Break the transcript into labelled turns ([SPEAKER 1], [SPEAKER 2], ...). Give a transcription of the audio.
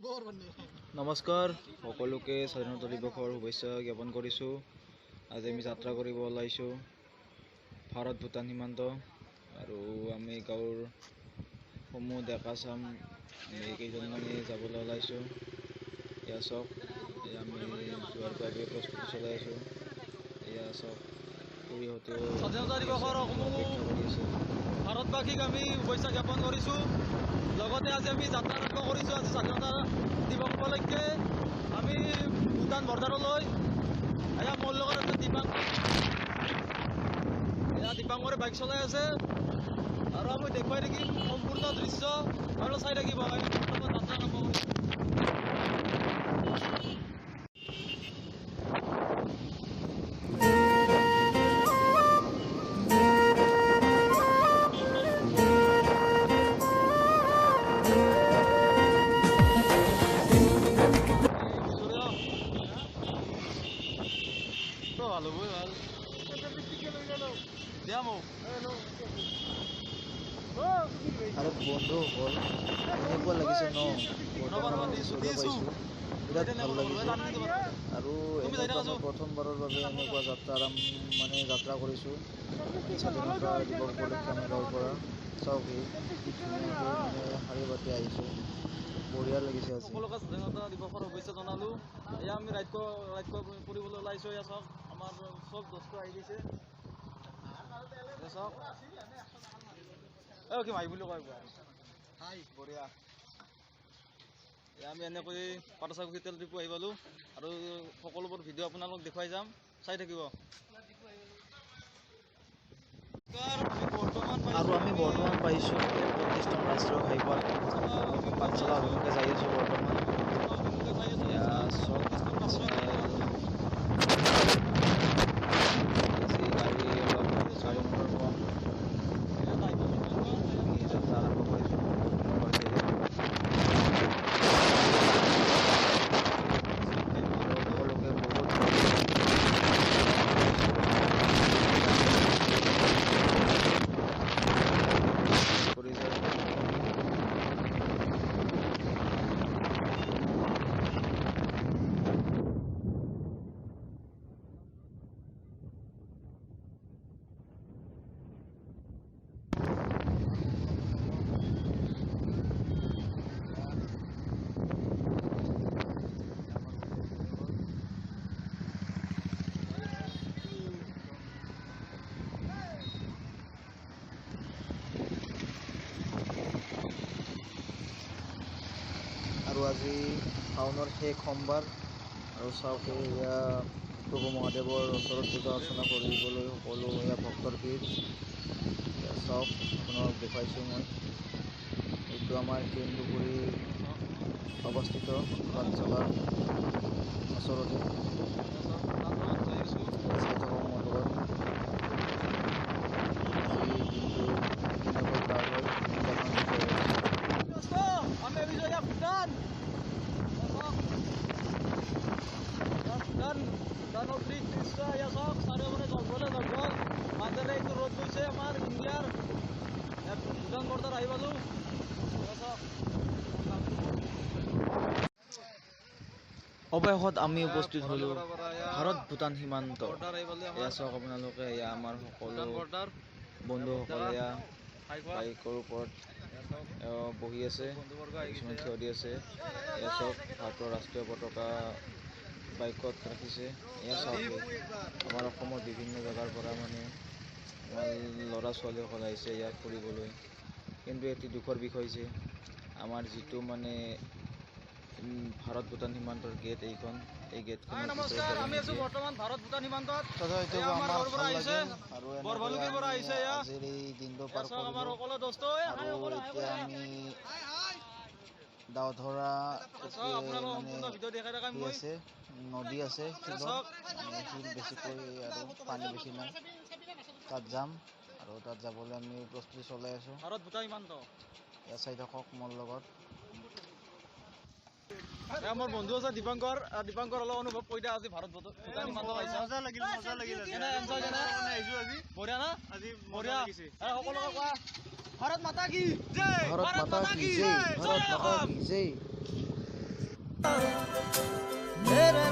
[SPEAKER 1] নমস্কাৰ সকলোকে স্বাধীনতা দিৱসৰ শুভেচ্ছা জ্ঞাপন কৰিছোঁ। আজি আমি যাত্ৰা কৰিব ওলাইছোঁ ভাৰত ভূটান সীমান্ত আৰু আমি গাঁৱৰ সমূহ ডেকা চাম আমি কেইজনমানে যাবলৈ ওলাইছোঁ। এয়া চাওক, আমি যোৱাৰ বাবে প্ৰস্তুতি চলাই আছোঁ। এয়া চাওক, খুৰীহঁতেও
[SPEAKER 2] স্বাধীনতা দিৱসৰ
[SPEAKER 1] অপেক্ষা কৰি আছে।
[SPEAKER 2] ভাৰতবাসীক আমি শুভেচ্ছা জ্ঞাপন কৰিছোঁ। লগতে আজি আমি যাত্ৰা আৰম্ভ কৰিছোঁ। আজি স্বাধীনতা দিৱস উপলক্ষে আমি ভূটান বৰ্ডাৰলৈ। এয়া মোৰ লগত আছে দীপাংকৰে বাইক চলাই আছে আৰু আমি দেখুৱাই থাকিম সম্পূৰ্ণ দৃশ্য আৰু চাই থাকিব। আমি বৰ্তমান যাত্ৰা আৰম্ভ কৰিছোঁ। ভালো বই ভাল দিয়া মোক
[SPEAKER 1] আৰু বন্ধুসকল এনেকুৱা লাগিছে ন, বৰ্তমান পাইছোঁ বিৰাট ভাল লাগিছে। আৰু প্ৰথমবাৰৰ বাবে এনেকুৱা যাত্ৰা কৰিছোঁ। স্বাধীনতা দিৱস উপলক্ষে আমি গাঁৱৰ পৰা চাওক, কি ধুনীয়াকৈ শাৰী পাতি আহিছোঁ। বঢ়িয়া লাগিছে আজি।
[SPEAKER 2] সকলোকে স্বাধীনতা দিৱসৰ শুভেচ্ছা জনালোঁ। এয়া আমি ৰাজ্য ফুৰিবলৈ ওলাইছোঁ। এয়া চাওক, আমাৰ চব বস্তু আহি গৈছে। চাওক কি ভাই বুলি কয় বঢ়িয়া। এয়া আমি এনেকৈ পাটচাগুৰি তেল ডিপু আহি পালোঁ আৰু সকলোবোৰ ভিডিঅ' আপোনালোক দেখুৱাই যাম, চাই থাকিব।
[SPEAKER 1] আৰু আমি বৰ্তমান পাইছোঁ 25নং ৰাষ্ট্ৰীয় ঘাইপথ পাঠশালা অভিমুখে যাই আছোঁ বৰ্তমান। এয়া চব আজি গাড়ী মটৰ কম, আমি যাত্ৰা আৰম্ভ কৰিছোঁ। সকলোকে বহুত আৰু আজি শাওনৰ শেষ সোমবাৰ আৰু চাওক, এয়া প্ৰভু মহাদেৱৰ ওচৰত পূজা অৰ্চনা কৰিবলৈ সকলো এয়া ভক্তৰ ভিৰ। এয়া চাওক, আপোনাক দেখুৱাইছোঁ মই। এইটো আমাৰ কেন্দুগুৰি অৱস্থিত পাঠশালাৰ ওচৰতে। চাই থাকক মোৰ লগত। আজি দিনটো কেনেকৈ পাৰ হয়
[SPEAKER 2] আমি বিজয়া ভূটান ভূটানৰ দৃশ্য। এয়া চাওক, চাৰিওফালে জংঘলে জংঘল, মাজেৰে এইটো ৰ'দ গৈছে আমাৰ ইণ্ডিয়াৰ। ভূটান বৰ্ডাৰ আহি পালোঁ।
[SPEAKER 1] অৱশেষত আমি উপস্থিত হ'লোঁ ভাৰত ভূটান সীমান্ত। এয়া চাওক আপোনালোকে, এয়া আমাৰ সকলো বন্ধুসকল এয়া বাইকৰ ওপৰত বহি আছে, কিছুমান থিয় দি আছে। এয়া চাওক, ভাৰতৰ ৰাষ্ট্ৰীয় পতাকা বাইকত ৰাখিছে। এয়া চাওক, আমাৰ অসমৰ বিভিন্ন জেগাৰ পৰা আমাৰ ল'ৰা ছোৱালীসকল আহিছে ইয়াত ফুৰিবলৈ। কিন্তু এটি দুখৰ বিষয় যে আমাৰ যিটো ভাৰত ভূটান সীমান্তৰ গেট, এই গেটখন
[SPEAKER 2] নমস্কাৰ, আমি আছোঁ বৰ্তমান ভাৰত ভূটান সীমান্তত। বৰভালুকিৰ পৰা আহিছে
[SPEAKER 1] আজিৰ এই দিনটো পাৰ কৰিলোঁ। আৰু এতিয়া আমি দাওধৰা আছে, নদী আছে, শিল বেছিকৈ আৰু পানী বেছি নাই, তাত যাম। আৰু তাত যাবলৈ আমি প্ৰস্তুতি চলাই আছোঁ।
[SPEAKER 2] ভাৰত ভূটান সীমান্ত।
[SPEAKER 1] এয়া চাই থাকক মোৰ লগত।
[SPEAKER 2] মোৰ বন্ধু আছে দীপাংকৰ অলপ অনুভৱ কৰি দিয়া। আজি ভাৰত ভূটান সীমান্ত পাইছা, মজা লাগিল। বঢ়িয়া না, আজি বঢ়িয়া। সকলোকে কোৱা ভাৰত মাতা কি জয়,
[SPEAKER 1] ভাৰত মাতা কি জয়, ভাৰত মাতা কি জয়।
[SPEAKER 3] मेरे